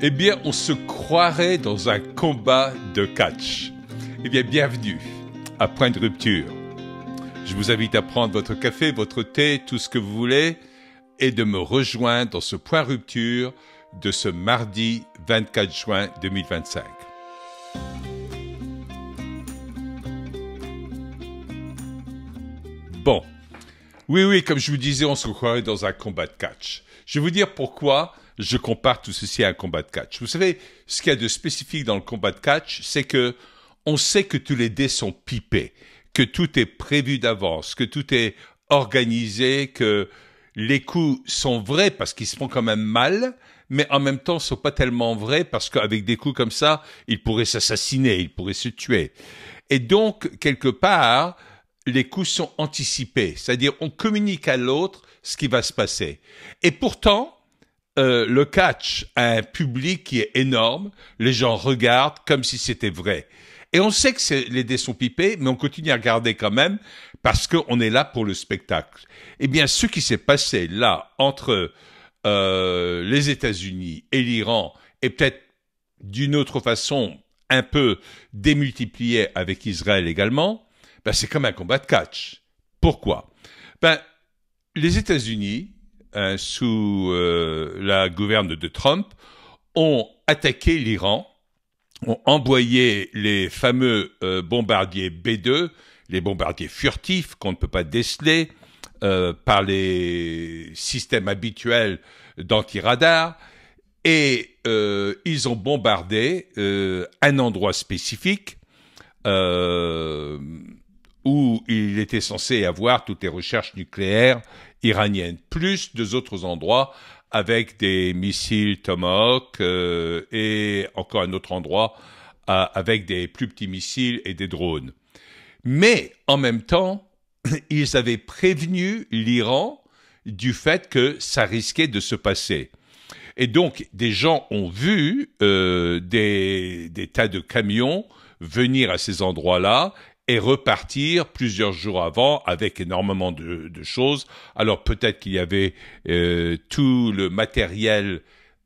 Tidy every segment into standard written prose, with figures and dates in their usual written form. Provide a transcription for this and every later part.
Eh bien, on se croirait dans un combat de catch. Eh bien, bienvenue à Point de Rupture. Je vous invite à prendre votre café, votre thé, tout ce que vous voulez, et de me rejoindre dans ce Point Rupture de ce mardi 24 juin 2025. Bon, oui, comme je vous disais, on se croirait dans un combat de catch. Je vais vous dire pourquoi je compare tout ceci à un combat de catch. Vous savez, ce qu'il y a de spécifique dans le combat de catch, c'est que on sait que tous les dés sont pipés, que tout est prévu d'avance, que tout est organisé, que les coups sont vrais parce qu'ils se font quand même mal, mais en même temps, ils sont pas tellement vrais parce qu'avec des coups comme ça, ils pourraient s'assassiner, ils pourraient se tuer. Et donc, quelque part, les coups sont anticipés, c'est-à-dire on communique à l'autre ce qui va se passer. Et pourtant, le catch a un public qui est énorme, les gens regardent comme si c'était vrai. Et on sait que les dés sont pipés, mais on continue à regarder quand même parce qu'on est là pour le spectacle. Eh bien, ce qui s'est passé là entre les États-Unis et l'Iran, et peut-être d'une autre façon un peu démultiplié avec Israël également, ben, c'est comme un combat de catch. Pourquoi? Ben, les États-Unis, sous la gouverne de Trump, ont attaqué l'Iran, ont envoyé les fameux bombardiers B-2, les bombardiers furtifs qu'on ne peut pas déceler par les systèmes habituels d'anti-radar, et ils ont bombardé un endroit spécifique où il était censé avoir toutes les recherches nucléaires iraniennes, plus deux autres endroits avec des missiles Tomahawk et encore un autre endroit avec des plus petits missiles et des drones. Mais en même temps, ils avaient prévenu l'Iran du fait que ça risquait de se passer. Et donc, des gens ont vu des tas de camions venir à ces endroits-là et repartir plusieurs jours avant avec énormément de choses. Alors peut-être qu'il y avait tout le matériel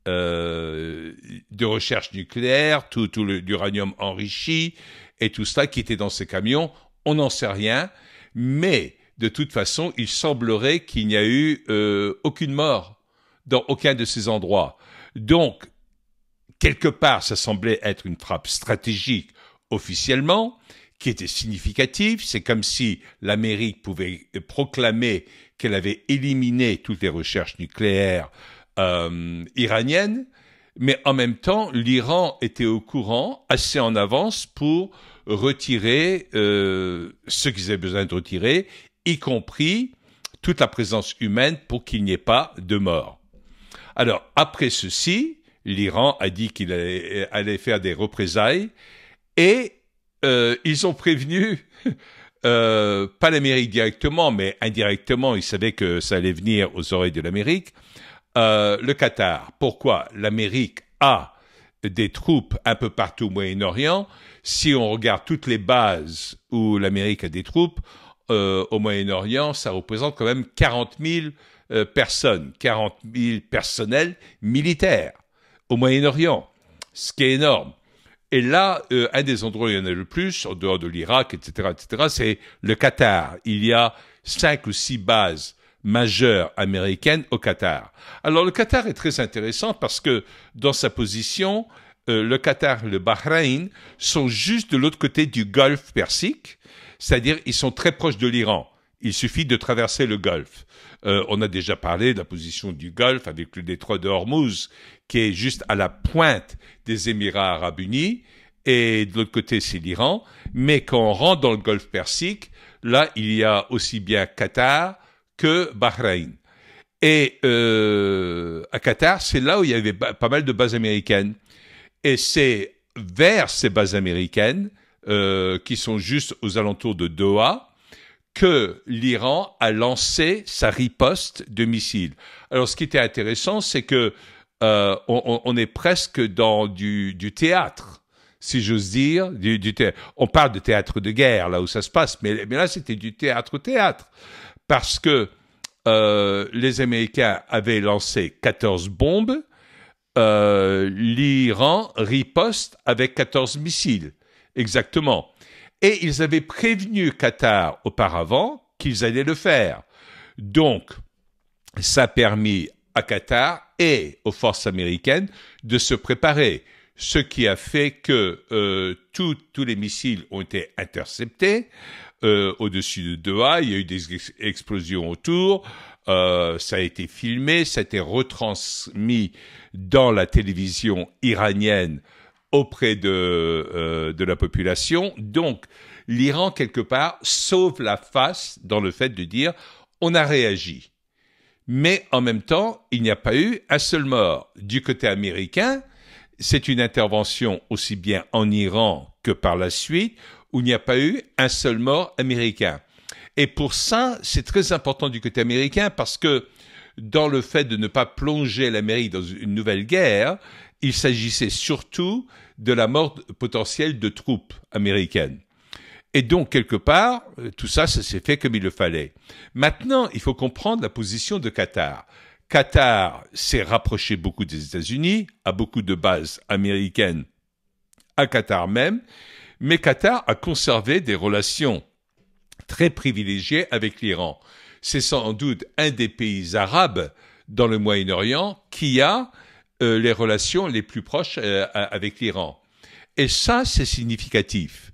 de recherche nucléaire, tout l'uranium enrichi et tout cela qui était dans ces camions. On n'en sait rien, mais de toute façon, il semblerait qu'il n'y a eu aucune mort dans aucun de ces endroits. Donc, quelque part, ça semblait être une frappe stratégique officiellement, qui était significatif. C'est comme si l'Amérique pouvait proclamer qu'elle avait éliminé toutes les recherches nucléaires iraniennes, mais en même temps, l'Iran était au courant assez en avance pour retirer ce qu'ils avaient besoin de retirer, y compris toute la présence humaine pour qu'il n'y ait pas de mort. Alors, après ceci, l'Iran a dit qu'il allait faire des représailles et ils ont prévenu, pas l'Amérique directement, mais indirectement, ils savaient que ça allait venir aux oreilles de l'Amérique, le Qatar. Pourquoi? L'Amérique a des troupes un peu partout au Moyen-Orient. Si on regarde toutes les bases où l'Amérique a des troupes, au Moyen-Orient, ça représente quand même 40 000 personnes, 40 000 personnels militaires au Moyen-Orient, ce qui est énorme. Et là, un des endroits où il y en a le plus, en dehors de l'Irak, etc., c'est le Qatar. Il y a 5 ou 6 bases majeures américaines au Qatar. Alors, le Qatar est très intéressant parce que, dans sa position, le Qatar et le Bahreïn sont juste de l'autre côté du Golfe Persique, c'est-à-dire ils sont très proches de l'Iran. Il suffit de traverser le Golfe. On a déjà parlé de la position du Golfe avec le détroit de Hormuz, qui est juste à la pointe des Émirats arabes unis, et de l'autre côté, c'est l'Iran. Mais quand on rentre dans le Golfe Persique, là, il y a aussi bien Qatar que Bahreïn. Et à Qatar, c'est là où il y avait pas mal de bases américaines. Et c'est vers ces bases américaines, qui sont juste aux alentours de Doha, que l'Iran a lancé sa riposte de missiles. Alors, ce qui était intéressant, c'est que on est presque dans du théâtre, si j'ose dire. On parle de théâtre de guerre, là où ça se passe, mais là, c'était du théâtre. Parce que les Américains avaient lancé 14 bombes, l'Iran riposte avec 14 missiles, exactement. Et ils avaient prévenu Qatar auparavant qu'ils allaient le faire. Donc, ça a permis à Qatar et aux forces américaines de se préparer, ce qui a fait que tous les missiles ont été interceptés au-dessus de Doha. Il y a eu des explosions autour. Ça a été filmé, ça a été retransmis dans la télévision iranienne auprès de la population. Donc, l'Iran, quelque part, sauve la face dans le fait de dire « on a réagi ». Mais en même temps, il n'y a pas eu un seul mort. Du côté américain, c'est une intervention aussi bien en Iran que par la suite, où il n'y a pas eu un seul mort américain. Et pour ça, c'est très important du côté américain parce que dans le fait de ne pas plonger l'Amérique dans une nouvelle guerre, il s'agissait surtout de la mort potentielle de troupes américaines. Et donc, quelque part, tout ça, ça s'est fait comme il le fallait. Maintenant, il faut comprendre la position de Qatar. Qatar s'est rapproché beaucoup des États-Unis, a beaucoup de bases américaines à Qatar même, mais Qatar a conservé des relations très privilégiées avec l'Iran. C'est sans doute un des pays arabes dans le Moyen-Orient qui a les relations les plus proches avec l'Iran. Et ça, c'est significatif.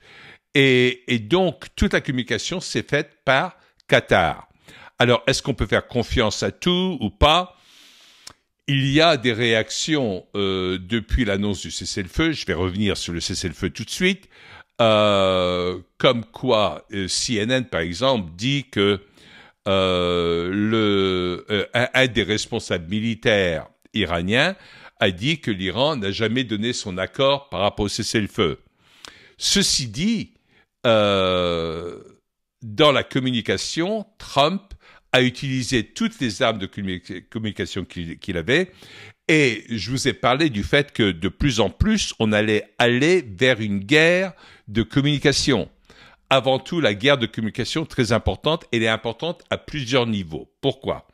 Et donc, toute la communication s'est faite par Qatar. Alors, est-ce qu'on peut faire confiance à tout ou pas? Il y a des réactions depuis l'annonce du cessez-le-feu. Je vais revenir sur le cessez-le-feu tout de suite. Comme quoi, CNN, par exemple, dit que un des responsables militaires iraniens a dit que l'Iran n'a jamais donné son accord par rapport au cessez-le-feu. Ceci dit, dans la communication, Trump a utilisé toutes les armes de communication qu'il avait, et je vous ai parlé du fait que de plus en plus, on allait aller vers une guerre de communication. Avant tout, la guerre de communication, très importante, elle est importante à plusieurs niveaux. Pourquoi?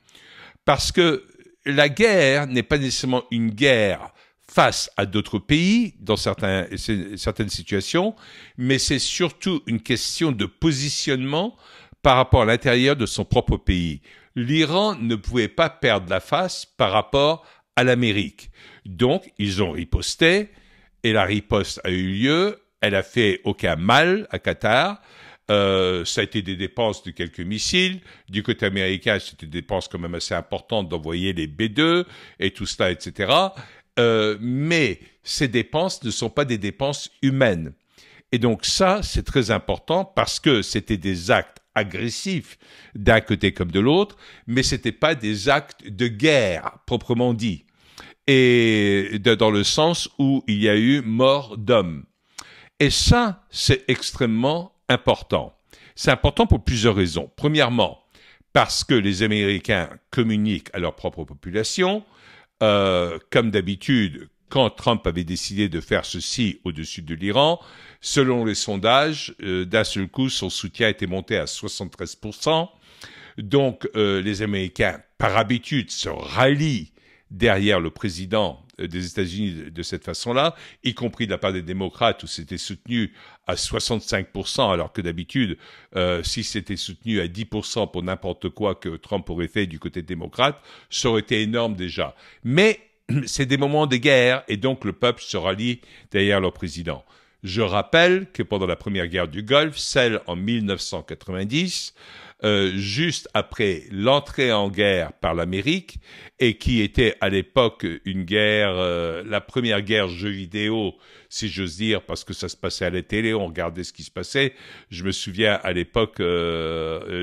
Parce que la guerre n'est pas nécessairement une guerre face à d'autres pays dans certaines situations, mais c'est surtout une question de positionnement par rapport à l'intérieur de son propre pays. L'Iran ne pouvait pas perdre la face par rapport à l'Amérique. Donc, ils ont riposté, et la riposte a eu lieu, elle a fait aucun mal à Qatar. Ça a été des dépenses de quelques missiles. Du côté américain, c'était des dépenses quand même assez importantes d'envoyer les B-2 et tout cela, etc. Mais ces dépenses ne sont pas des dépenses humaines. Et donc ça, c'est très important parce que c'était des actes agressifs d'un côté comme de l'autre, mais c'était pas des actes de guerre proprement dit. Et dans le sens où il y a eu mort d'hommes. Et ça, c'est extrêmement important. C'est important pour plusieurs raisons. Premièrement, parce que les Américains communiquent à leur propre population. Comme d'habitude, quand Trump avait décidé de faire ceci au-dessus de l'Iran, selon les sondages, d'un seul coup, son soutien était monté à 73%. Donc, les Américains, par habitude, se rallient derrière le président des États-Unis de cette façon-là, y compris de la part des démocrates où c'était soutenu à 65%, alors que d'habitude, si c'était soutenu à 10% pour n'importe quoi que Trump aurait fait du côté démocrate, ça aurait été énorme déjà. Mais c'est des moments de guerre et donc le peuple se rallie derrière leur président. Je rappelle que pendant la première guerre du Golfe, celle en 1990, juste après l'entrée en guerre par l'Amérique, et qui était à l'époque une guerre, la première guerre jeu vidéo, si j'ose dire, parce que ça se passait à la télé, on regardait ce qui se passait. Je me souviens à l'époque,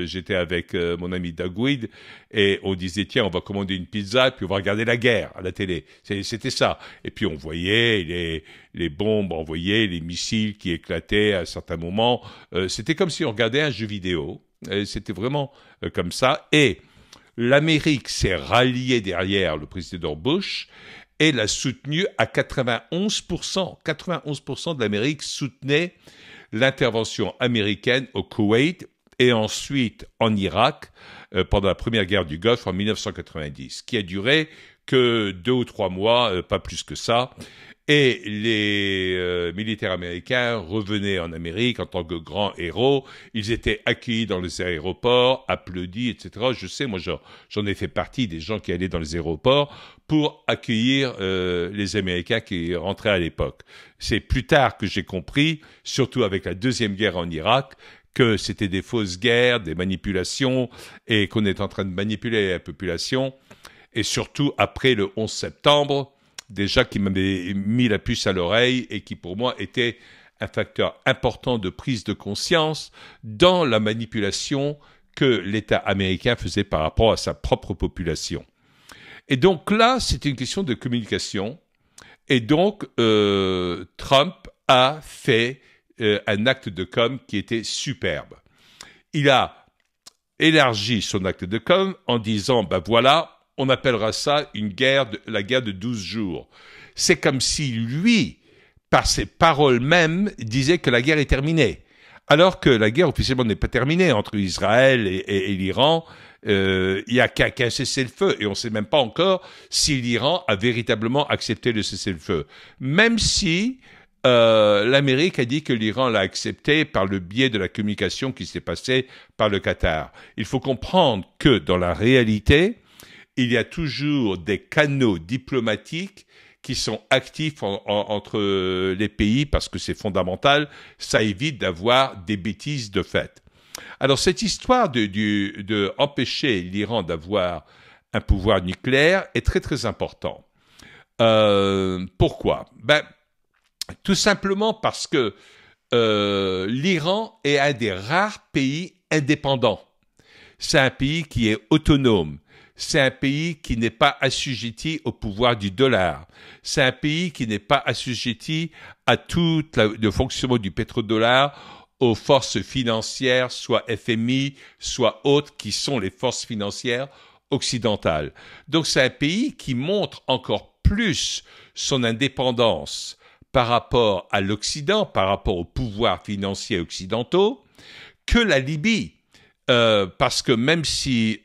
j'étais avec mon ami Doug Weed, et on disait tiens, on va commander une pizza, puis on va regarder la guerre à la télé. C'était ça. Et puis on voyait les bombes envoyées, les missiles qui éclataient à certains moments. C'était comme si on regardait un jeu vidéo. C'était vraiment comme ça. Et l'Amérique s'est ralliée derrière le président Bush et l'a soutenu à 91%. 91% de l'Amérique soutenait l'intervention américaine au Koweït et ensuite en Irak pendant la première guerre du Golfe en 1990, qui a duré que 2 ou 3 mois, pas plus que ça. Et les militaires américains revenaient en Amérique en tant que grands héros. Ils étaient accueillis dans les aéroports, applaudis, etc. Je sais, moi, j'en ai fait partie des gens qui allaient dans les aéroports pour accueillir les Américains qui rentraient à l'époque. C'est plus tard que j'ai compris, surtout avec la Deuxième Guerre en Irak, que c'était des fausses guerres, des manipulations, et qu'on est en train de manipuler la population. Et surtout après le 11 septembre, déjà qui m'avait mis la puce à l'oreille et qui pour moi était un facteur important de prise de conscience dans la manipulation que l'État américain faisait par rapport à sa propre population. Et donc là, c'était une question de communication. Et donc, Trump a fait un acte de com qui était superbe. Il a élargi son acte de com en disant, ben voilà, on appellera ça la guerre de 12 jours. C'est comme si lui, par ses paroles mêmes, disait que la guerre est terminée. Alors que la guerre officiellement n'est pas terminée entre Israël et l'Iran. Il n'y a qu'un cessez-le-feu et on ne sait même pas encore si l'Iran a véritablement accepté le cessez-le-feu. Même si l'Amérique a dit que l'Iran l'a accepté par le biais de la communication qui s'est passée par le Qatar. Il faut comprendre que dans la réalité, il y a toujours des canaux diplomatiques qui sont actifs entre les pays parce que c'est fondamental, ça évite d'avoir des bêtises de fait. Alors cette histoire de empêcher l'Iran d'avoir un pouvoir nucléaire est très très important. Pourquoi ? Ben, tout simplement parce que l'Iran est un des rares pays indépendants. C'est un pays qui est autonome. C'est un pays qui n'est pas assujetti au pouvoir du dollar. C'est un pays qui n'est pas assujetti à tout le fonctionnement du pétrodollar, aux forces financières, soit FMI, soit autres, qui sont les forces financières occidentales. Donc c'est un pays qui montre encore plus son indépendance par rapport à l'Occident, par rapport aux pouvoirs financiers occidentaux, que la Libye. Parce que même si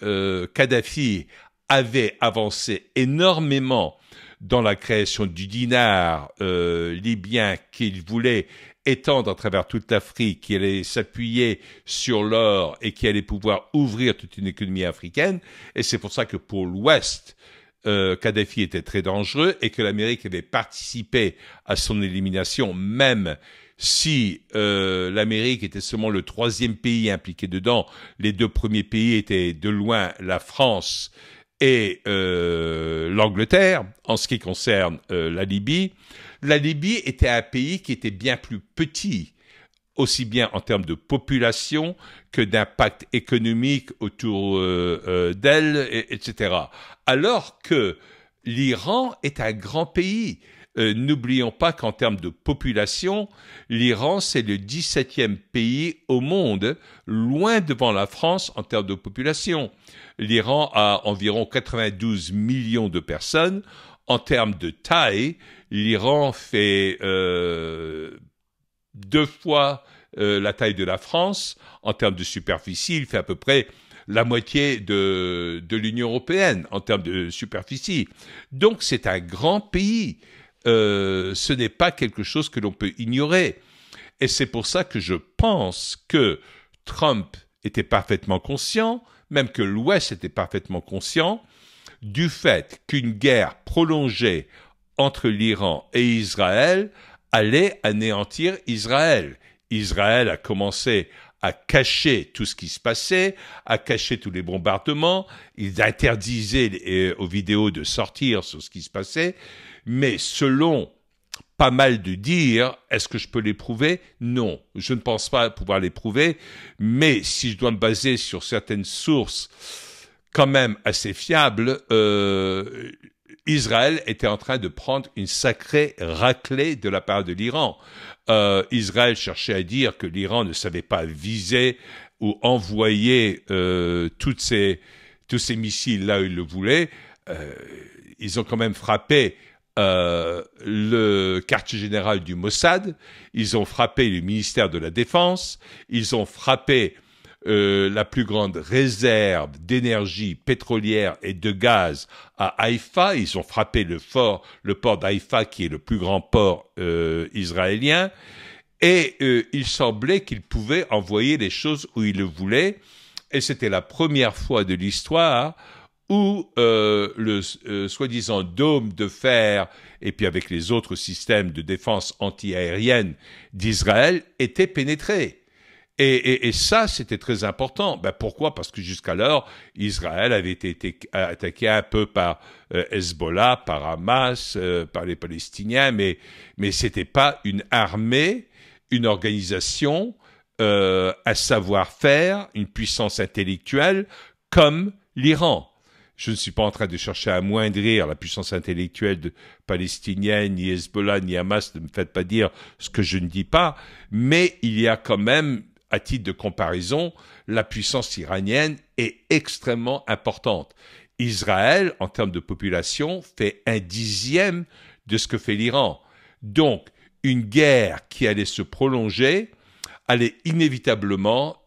Kadhafi avait avancé énormément dans la création du dinar libyen qu'il voulait étendre à travers toute l'Afrique, qui allait s'appuyer sur l'or et qui allait pouvoir ouvrir toute une économie africaine, et c'est pour ça que pour l'Ouest, Kadhafi était très dangereux et que l'Amérique avait participé à son élimination, même si l'Amérique était seulement le 3e pays impliqué dedans. Les 2 premiers pays étaient de loin la France et l'Angleterre. En ce qui concerne la Libye était un pays qui était bien plus petit, aussi bien en termes de population que d'impact économique autour d'elle, etc. Alors que l'Iran est un grand pays. N'oublions pas qu'en termes de population, l'Iran, c'est le 17e pays au monde, loin devant la France en termes de population. L'Iran a environ 92 millions de personnes. En termes de taille, l'Iran fait 2 fois la taille de la France. En termes de superficie, il fait à peu près la moitié de l'Union européenne en termes de superficie. Donc c'est un grand pays. Ce n'est pas quelque chose que l'on peut ignorer. Et c'est pour ça que je pense que Trump était parfaitement conscient, même que l'Ouest était parfaitement conscient, du fait qu'une guerre prolongée entre l'Iran et Israël allait anéantir Israël. Israël a commencé à cacher tout ce qui se passait, à cacher tous les bombardements. Ils interdisaient aux vidéos de sortir sur ce qui se passait. Mais selon pas mal de dires, est-ce que je peux les prouver ? Non, je ne pense pas pouvoir les prouver. Mais si je dois me baser sur certaines sources quand même assez fiables, Israël était en train de prendre une sacrée raclée de la part de l'Iran. Israël cherchait à dire que l'Iran ne savait pas viser ou envoyer tous ces missiles là où il le voulait. Ils ont quand même frappé le quartier général du Mossad, ils ont frappé le ministère de la Défense, ils ont frappé la plus grande réserve d'énergie pétrolière et de gaz à Haïfa. Ils ont frappé le port d'Haïfa, qui est le plus grand port israélien. Et il semblait qu'ils pouvaient envoyer les choses où ils le voulaient. Et c'était la première fois de l'histoire où le soi-disant dôme de fer, et puis avec les autres systèmes de défense anti-aérienne d'Israël, était pénétré. Et ça, c'était très important. Ben, pourquoi? Parce que jusqu'alors, Israël avait été attaqué un peu par Hezbollah, par Hamas, par les Palestiniens, mais c'était pas une armée, une organisation, un savoir-faire, une puissance intellectuelle comme l'Iran. Je ne suis pas en train de chercher à amoindrir la puissance intellectuelle palestinienne, ni Hezbollah, ni Hamas, ne me faites pas dire ce que je ne dis pas, mais il y a quand même, à titre de comparaison, la puissance iranienne est extrêmement importante. Israël, en termes de population, fait 1/10 de ce que fait l'Iran. Donc, une guerre qui allait se prolonger allait inévitablement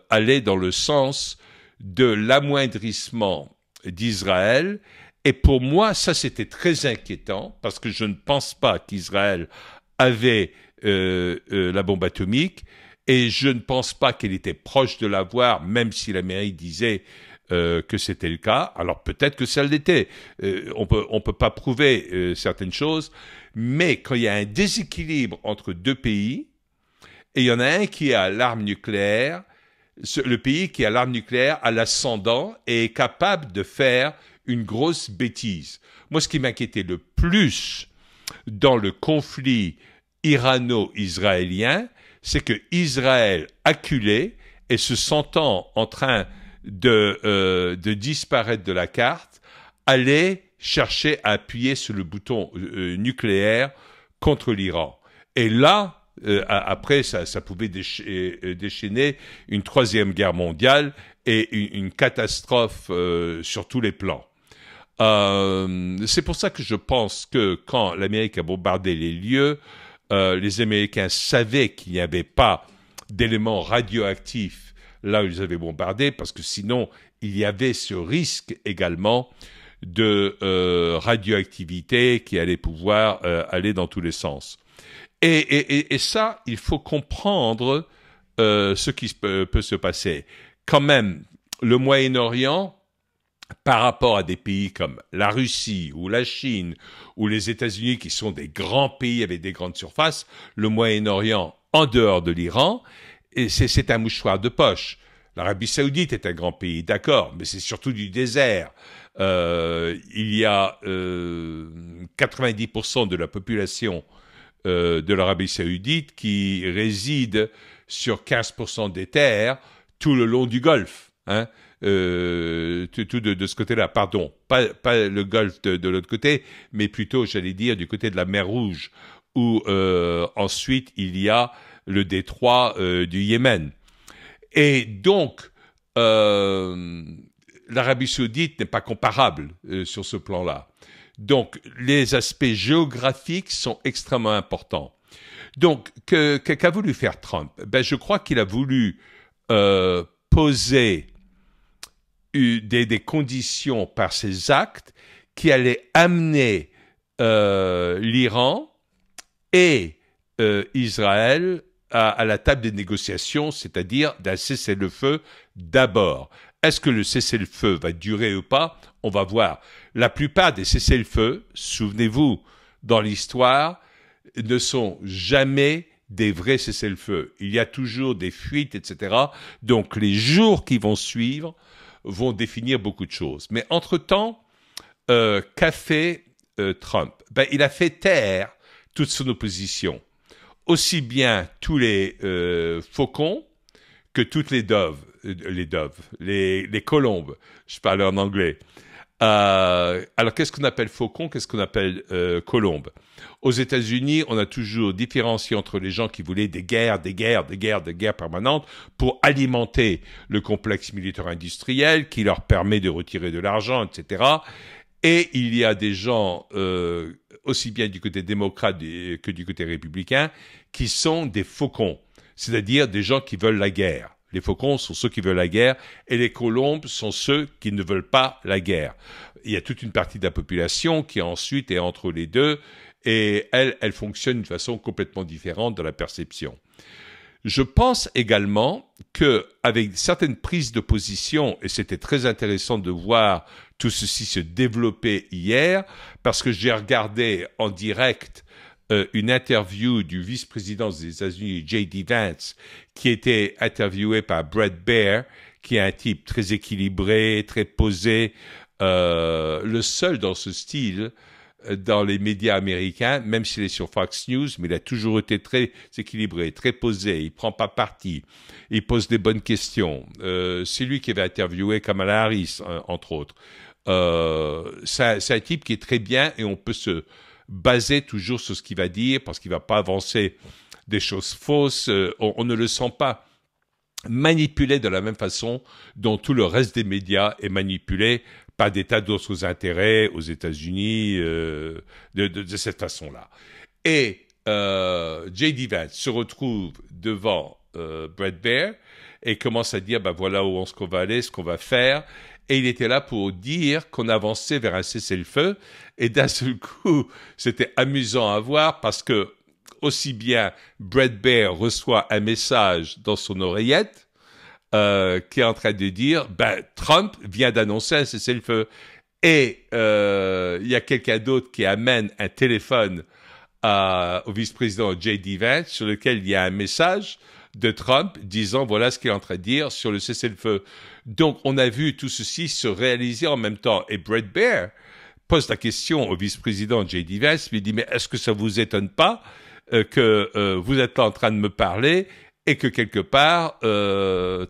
aller dans le sens de l'amoindrissement d'Israël. Et pour moi, ça, c'était très inquiétant, parce que je ne pense pas qu'Israël avait la bombe atomique, et je ne pense pas qu'elle était proche de l'avoir, même si l'Amérique disait que c'était le cas. Alors peut-être que ça l'était. On peut pas prouver certaines choses, mais quand il y a un déséquilibre entre deux pays, et il y en a un qui a l'arme nucléaire, le pays qui a l'arme nucléaire a l'ascendant et est capable de faire une grosse bêtise. Moi, ce qui m'inquiétait le plus dans le conflit irano-israélien, c'est que Israël, acculé et se sentant en train de disparaître de la carte, allait chercher à appuyer sur le bouton nucléaire contre l'Iran. Et là, après, ça pouvait déchaîner une troisième guerre mondiale et une catastrophe sur tous les plans. C'est pour ça que je pense que quand l'Amérique a bombardé les lieux, les Américains savaient qu'il n'y avait pas d'éléments radioactifs là où ils avaient bombardé, parce que sinon, il y avait ce risque également de radioactivité qui allait pouvoir aller dans tous les sens. Et ça, il faut comprendre ce qui peut se passer. Quand même, le Moyen-Orient, par rapport à des pays comme la Russie ou la Chine ou les États-Unis, qui sont des grands pays avec des grandes surfaces, le Moyen-Orient, en dehors de l'Iran, c'est un mouchoir de poche. L'Arabie Saoudite est un grand pays, d'accord, mais c'est surtout du désert. Il y a 90% de la population de l'Arabie Saoudite qui réside sur 15% des terres tout le long du Golfe, hein. Tout de ce côté-là, pardon, pas le Golfe de l'autre côté, mais plutôt, j'allais dire, du côté de la mer Rouge, où ensuite il y a le détroit du Yémen. Et donc, l'Arabie Saoudite n'est pas comparable sur ce plan-là. Donc, les aspects géographiques sont extrêmement importants. Donc, qu'a voulu faire Trump? Ben, je crois qu'il a voulu poser des conditions par ses actes qui allaient amener l'Iran et Israël à la table des négociations, c'est-à-dire d'un cessez-le-feu d'abord. Est-ce que le cessez-le-feu va durer ou pas? On va voir. La plupart des cessez-le-feu, souvenez-vous, dans l'histoire, ne sont jamais des vrais cessez-le-feu. Il y a toujours des fuites, etc. Donc les jours qui vont suivre vont définir beaucoup de choses. Mais entre-temps, qu'a fait Trump? Ben, il a fait taire toute son opposition. Aussi bien tous les faucons que toutes les colombes. Je parle en anglais. Alors, qu'est-ce qu'on appelle faucon? Qu'est-ce qu'on appelle colombe? Aux États-Unis, on a toujours différencié entre les gens qui voulaient des guerres permanentes pour alimenter le complexe militaire-industriel qui leur permet de retirer de l'argent, etc. Et il y a des gens, aussi bien du côté démocrate que du côté républicain, qui sont des faucons, c'est-à-dire des gens qui veulent la guerre. Les faucons sont ceux qui veulent la guerre et les colombes sont ceux qui ne veulent pas la guerre. Il y a toute une partie de la population qui ensuite est entre les deux et elle fonctionne d'une façon complètement différente dans la perception. Je pense également qu'avec certaines prises de position, et c'était très intéressant de voir tout ceci se développer hier, parce que j'ai regardé en direct une interview du vice-président des États-Unis, J.D. Vance, qui était interviewé par Bret Baier, qui est un type très équilibré, très posé, le seul dans ce style dans les médias américains, même s'il est sur Fox News, mais il a toujours été très équilibré, très posé, il prend pas parti, il pose des bonnes questions. C'est lui qui avait interviewé Kamala Harris, entre autres. C'est un type qui est très bien et on peut se baser toujours sur ce qu'il va dire parce qu'il va pas avancer des choses fausses. On ne le sent pas manipulé de la même façon dont tout le reste des médias est manipulé par des tas d'autres intérêts aux États-Unis de cette façon-là. Et J.D. Vance se retrouve devant Bret Baier et commence à dire ben voilà où on va aller, ce qu'on va faire. Et il était là pour dire qu'on avançait vers un cessez-le-feu. Et d'un seul coup, c'était amusant à voir parce que aussi bien Bret Baier reçoit un message dans son oreillette qui est en train de dire ben Trump vient d'annoncer un cessez-le-feu et il y a quelqu'un d'autre qui amène un téléphone au vice-président J.D. Vance sur lequel il y a un message de Trump disant voilà ce qu'il est en train de dire sur le cessez-le-feu. Donc on a vu tout ceci se réaliser en même temps et Bret Baier pose la question au vice-président J.D. Vance, lui dit mais est-ce que ça vous étonne pas que vous êtes là en train de me parler et que quelque part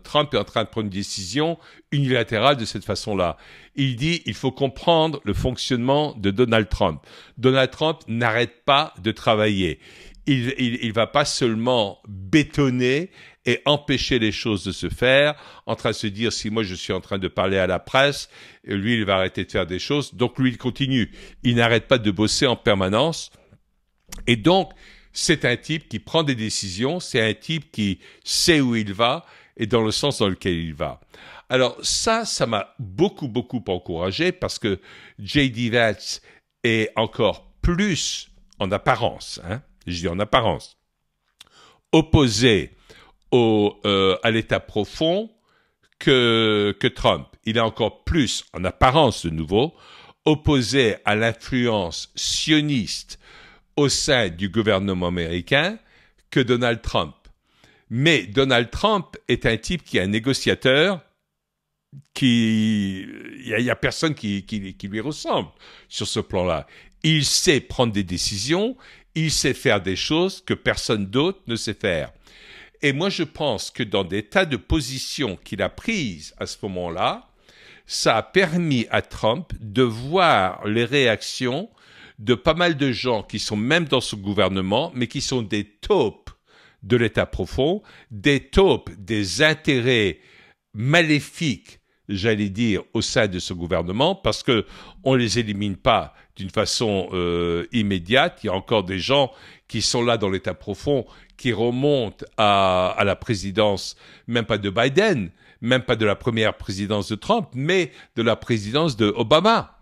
Trump est en train de prendre une décision unilatérale de cette façon-là. Il dit il faut comprendre le fonctionnement de Donald Trump. Donald Trump n'arrête pas de travailler. Il va pas seulement bétonner et empêcher les choses de se faire, en train de se dire si moi je suis en train de parler à la presse, lui il va arrêter de faire des choses, donc lui il continue. Il n'arrête pas de bosser en permanence. Et donc, c'est un type qui prend des décisions, c'est un type qui sait où il va et dans le sens dans lequel il va. Alors ça m'a beaucoup encouragé parce que J.D. Vance est encore plus en apparence, je dis en apparence, opposé à l'État profond que Trump. Il est encore plus en apparence de nouveau opposé à l'influence sioniste au sein du gouvernement américain que Donald Trump. Mais Donald Trump est un type qui est un négociateur il y a personne qui lui ressemble sur ce plan-là. Il sait prendre des décisions, il sait faire des choses que personne d'autre ne sait faire. Et moi, je pense que dans des tas de positions qu'il a prises à ce moment-là, ça a permis à Trump de voir les réactions de pas mal de gens qui sont même dans ce gouvernement, mais qui sont des taupes de l'État profond, des taupes des intérêts maléfiques, j'allais dire, au sein de ce gouvernement, parce que on les élimine pas d'une façon immédiate. Il y a encore des gens qui sont là dans l'État profond, qui remontent à la présidence, même pas de Biden, même pas de la première présidence de Trump, mais de la présidence de Obama.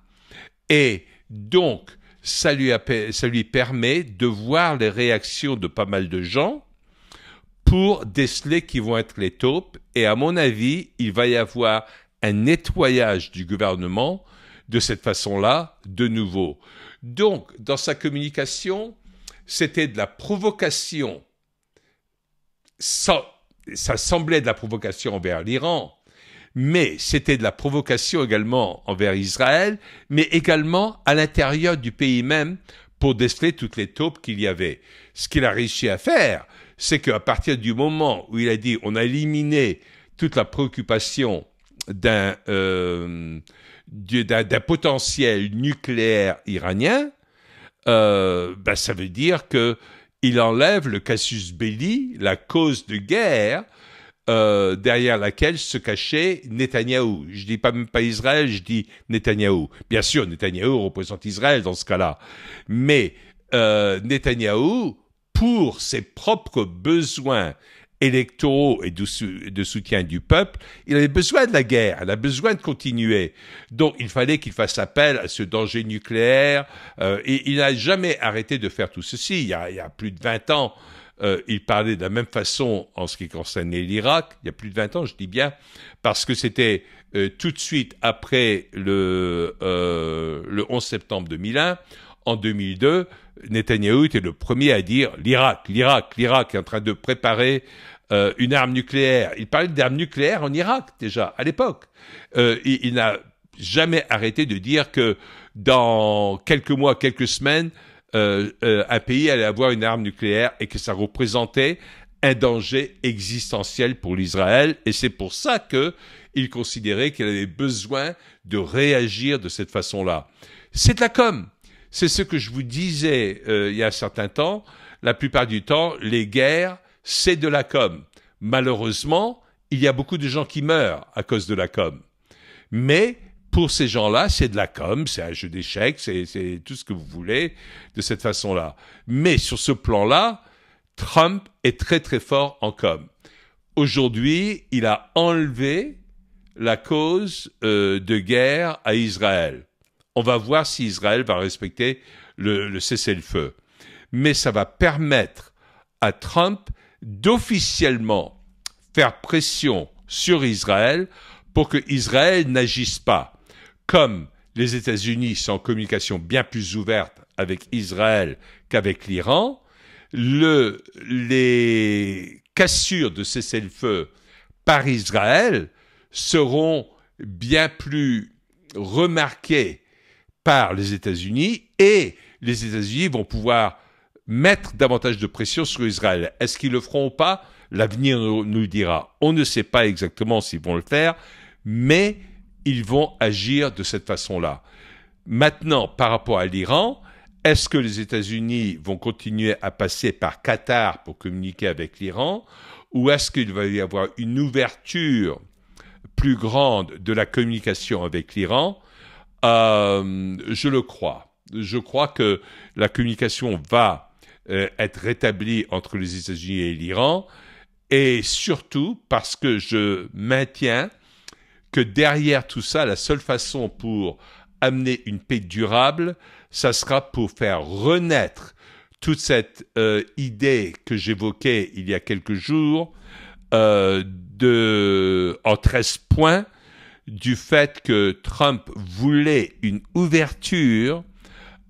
Et donc, ça lui permet de voir les réactions de pas mal de gens pour déceler qui vont être les taupes. Et à mon avis, il va y avoir un nettoyage du gouvernement de cette façon-là, de nouveau. Donc, dans sa communication, c'était de la provocation. Ça semblait de la provocation envers l'Iran, mais c'était de la provocation également envers Israël, mais également à l'intérieur du pays même pour déceler toutes les taupes qu'il y avait. Ce qu'il a réussi à faire, c'est qu'à partir du moment où il a dit on a éliminé toute la préoccupation d'un potentiel nucléaire iranien, ça veut dire que il enlève le casus belli, la cause de guerre derrière laquelle se cachait Netanyahou. Je dis pas même pas Israël, je dis Netanyahou. Bien sûr, Netanyahou représente Israël dans ce cas-là, mais Netanyahou, pour ses propres besoins électoraux et de soutien du peuple, il avait besoin de la guerre, il a besoin de continuer. Donc il fallait qu'il fasse appel à ce danger nucléaire, et il n'a jamais arrêté de faire tout ceci. Il y a plus de 20 ans, il parlait de la même façon en ce qui concernait l'Irak, il y a plus de 20 ans, je dis bien, parce que c'était tout de suite après le 11 septembre 2001, en 2002, Netanyahou était le premier à dire l'Irak est en train de préparer une arme nucléaire. Il parlait d'armes nucléaires en Irak déjà, à l'époque. Il n'a jamais arrêté de dire que dans quelques mois, quelques semaines, un pays allait avoir une arme nucléaire et que ça représentait un danger existentiel pour l'Israël. Et c'est pour ça qu'il considérait qu'il avait besoin de réagir de cette façon-là. C'est de la com'. C'est ce que je vous disais il y a un certain temps. La plupart du temps, les guerres, c'est de la com'. Malheureusement, il y a beaucoup de gens qui meurent à cause de la com'. Mais pour ces gens-là, c'est de la com', c'est un jeu d'échecs, c'est tout ce que vous voulez de cette façon-là. Mais sur ce plan-là, Trump est très très fort en com'. Aujourd'hui, il a enlevé la cause de guerre à Israël. On va voir si Israël va respecter le cessez-le-feu. Mais ça va permettre à Trump d'officiellement faire pression sur Israël pour que Israël n'agisse pas. Comme les États-Unis sont en communication bien plus ouverte avec Israël qu'avec l'Iran, les cassures de cessez-le-feu par Israël seront bien plus remarquées par les États-Unis, et les États-Unis vont pouvoir mettre davantage de pression sur Israël. Est-ce qu'ils le feront ou pas? L'avenir nous le dira. On ne sait pas exactement s'ils vont le faire, mais ils vont agir de cette façon-là. Maintenant, par rapport à l'Iran, est-ce que les États-Unis vont continuer à passer par Qatar pour communiquer avec l'Iran, ou est-ce qu'il va y avoir une ouverture plus grande de la communication avec l'Iran? Je le crois. Je crois que la communication va être rétablie entre les États-Unis et l'Iran, et surtout parce que je maintiens que derrière tout ça, la seule façon pour amener une paix durable, ça sera pour faire renaître toute cette idée que j'évoquais il y a quelques jours en 13 points, du fait que Trump voulait une ouverture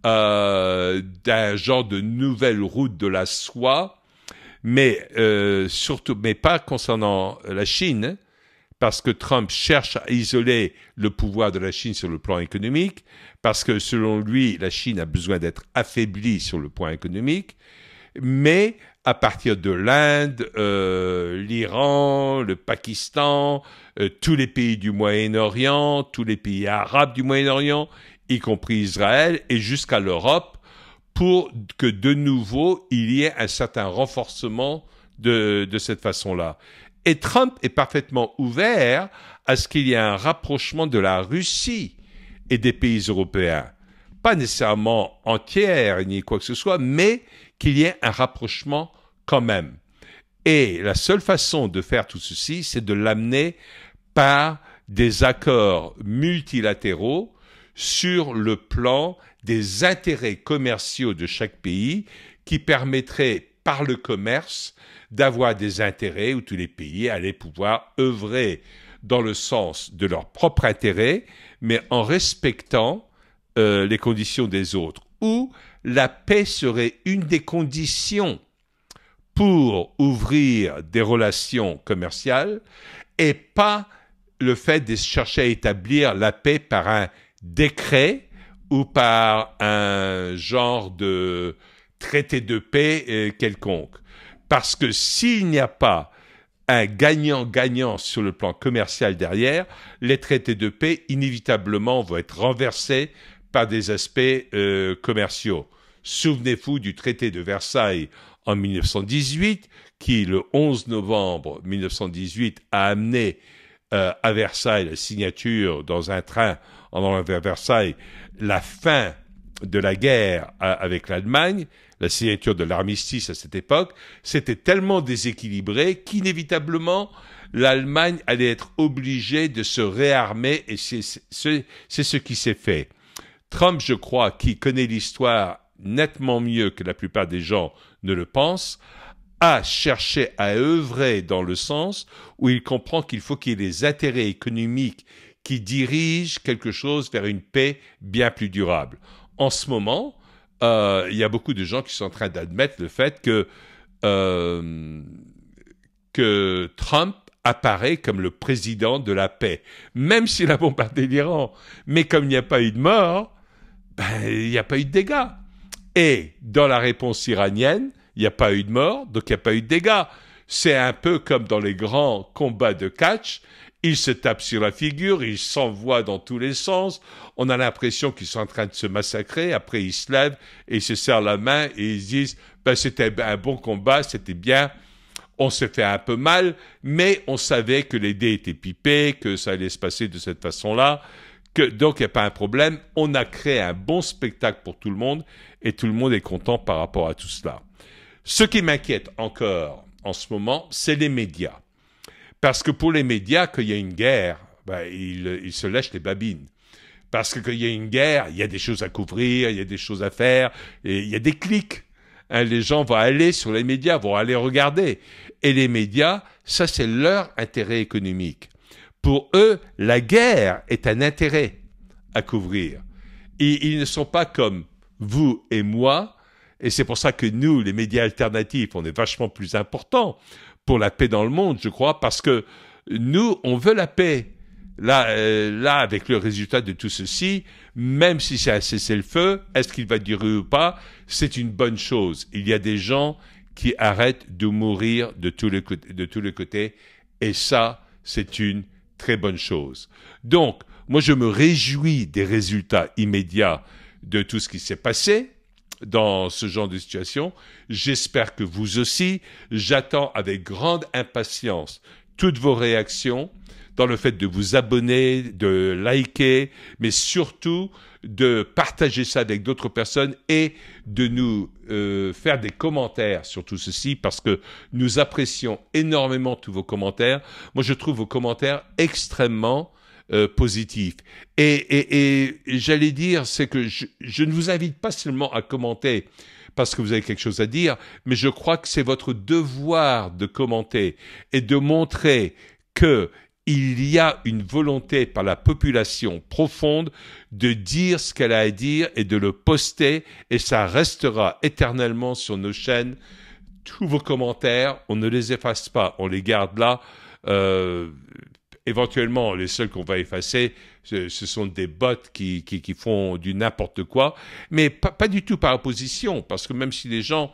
d'un genre de nouvelle route de la soie, mais surtout, mais pas concernant la Chine, parce que Trump cherche à isoler le pouvoir de la Chine sur le plan économique, parce que selon lui, la Chine a besoin d'être affaiblie sur le plan économique, mais à partir de l'Inde, l'Iran, le Pakistan, tous les pays du Moyen-Orient, tous les pays arabes du Moyen-Orient, y compris Israël, et jusqu'à l'Europe, pour que de nouveau, il y ait un certain renforcement de cette façon-là. Et Trump est parfaitement ouvert à ce qu'il y ait un rapprochement de la Russie et des pays européens. Pas nécessairement entière ni quoi que ce soit, mais qu'il y ait un rapprochement quand même. Et la seule façon de faire tout ceci, c'est de l'amener par des accords multilatéraux sur le plan des intérêts commerciaux de chaque pays qui permettraient, par le commerce, d'avoir des intérêts où tous les pays allaient pouvoir œuvrer dans le sens de leur propre intérêt, mais en respectant les conditions des autres, où la paix serait une des conditions pour ouvrir des relations commerciales, et pas le fait de chercher à établir la paix par un décret ou par un genre de traité de paix quelconque. Parce que s'il n'y a pas un gagnant-gagnant sur le plan commercial derrière, les traités de paix inévitablement vont être renversés par des aspects commerciaux. Souvenez-vous du traité de Versailles en 1918, qui, le 11 novembre 1918, a amené à Versailles la signature dans un train en allant vers Versailles, la fin de la guerre avec l'Allemagne. la signature de l'armistice à cette époque, c'était tellement déséquilibré qu'inévitablement, l'Allemagne allait être obligée de se réarmer, et c'est ce qui s'est fait. Trump, je crois, qui connaît l'histoire nettement mieux que la plupart des gens ne le pensent, a cherché à œuvrer dans le sens où il comprend qu'il faut qu'il y ait des intérêts économiques qui dirigent quelque chose vers une paix bien plus durable. En ce moment, il y a beaucoup de gens qui sont en train d'admettre le fait que Trump apparaît comme le président de la paix, même s'il a bombardé l'Iran. Mais comme il n'y a pas eu de mort, il n'y a pas eu de dégâts. Et dans la réponse iranienne, il n'y a pas eu de mort, donc il n'y a pas eu de dégâts. C'est un peu comme dans les grands combats de catch, ils se tapent sur la figure, ils s'envoient dans tous les sens, on a l'impression qu'ils sont en train de se massacrer, après ils se lèvent et ils se serrent la main et ils se disent c'était un bon combat, c'était bien, on s'est fait un peu mal, mais on savait que les dés étaient pipés, que ça allait se passer de cette façon-là, donc il n'y a pas un problème, on a créé un bon spectacle pour tout le monde et tout le monde est content par rapport à tout cela. Ce qui m'inquiète encore en ce moment, c'est les médias. Parce que pour les médias, quand il y a une guerre, ils se lèchent les babines. Parce que quand il y a une guerre, il y a des choses à couvrir, il y a des choses à faire, et il y a des clics. Les gens vont aller sur les médias, vont aller regarder. Et les médias, ça c'est leur intérêt économique. Pour eux, la guerre est un intérêt à couvrir. Et ils ne sont pas comme vous et moi, et c'est pour ça que nous, les médias alternatifs, on est vachement plus importants pour la paix dans le monde, je crois, parce que nous, on veut la paix. Là, avec le résultat de tout ceci, même si c'est un cessez-le-feu, est-ce qu'il va durer ou pas? C'est une bonne chose. Il y a des gens qui arrêtent de mourir de tous les côtés, et ça, c'est une très bonne chose. Donc, moi, je me réjouis des résultats immédiats de tout ce qui s'est passé dans ce genre de situation. J'espère que vous aussi. J'attends avec grande impatience toutes vos réactions dans le fait de vous abonner, de liker, mais surtout de partager ça avec d'autres personnes et de nous faire des commentaires sur tout ceci parce que nous apprécions énormément tous vos commentaires. Moi, je trouve vos commentaires extrêmement positif. Et j'allais dire, c'est que je ne vous invite pas seulement à commenter parce que vous avez quelque chose à dire, mais je crois que c'est votre devoir de commenter et de montrer que il y a une volonté par la population profonde de dire ce qu'elle a à dire et de le poster, et ça restera éternellement sur nos chaînes. Tous vos commentaires, on ne les efface pas, on les garde là. Éventuellement, les seuls qu'on va effacer, ce sont des bots qui font du n'importe quoi, mais pas du tout par opposition, parce que même si les gens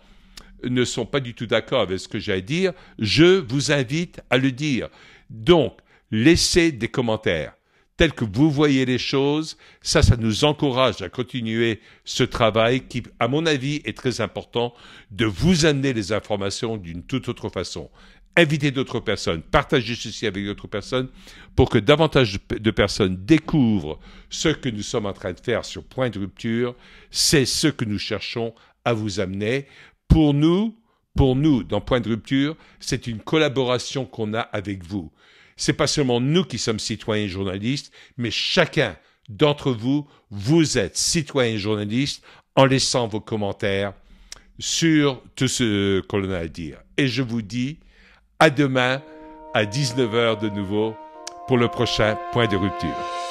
ne sont pas du tout d'accord avec ce que j'ai à dire, je vous invite à le dire. Donc, laissez des commentaires tels que vous voyez les choses. Ça nous encourage à continuer ce travail qui, à mon avis, est très important de vous amener les informations d'une toute autre façon. Invitez d'autres personnes, partagez ceci avec d'autres personnes pour que davantage de personnes découvrent ce que nous sommes en train de faire sur Point de Rupture. C'est ce que nous cherchons à vous amener. Pour nous, dans Point de Rupture, c'est une collaboration qu'on a avec vous. C'est pas seulement nous qui sommes citoyens et journalistes, mais chacun d'entre vous, vous êtes citoyens et journalistes en laissant vos commentaires sur tout ce qu'on a à dire. Et je vous dis à demain à 19h de nouveau pour le prochain Point de Rupture.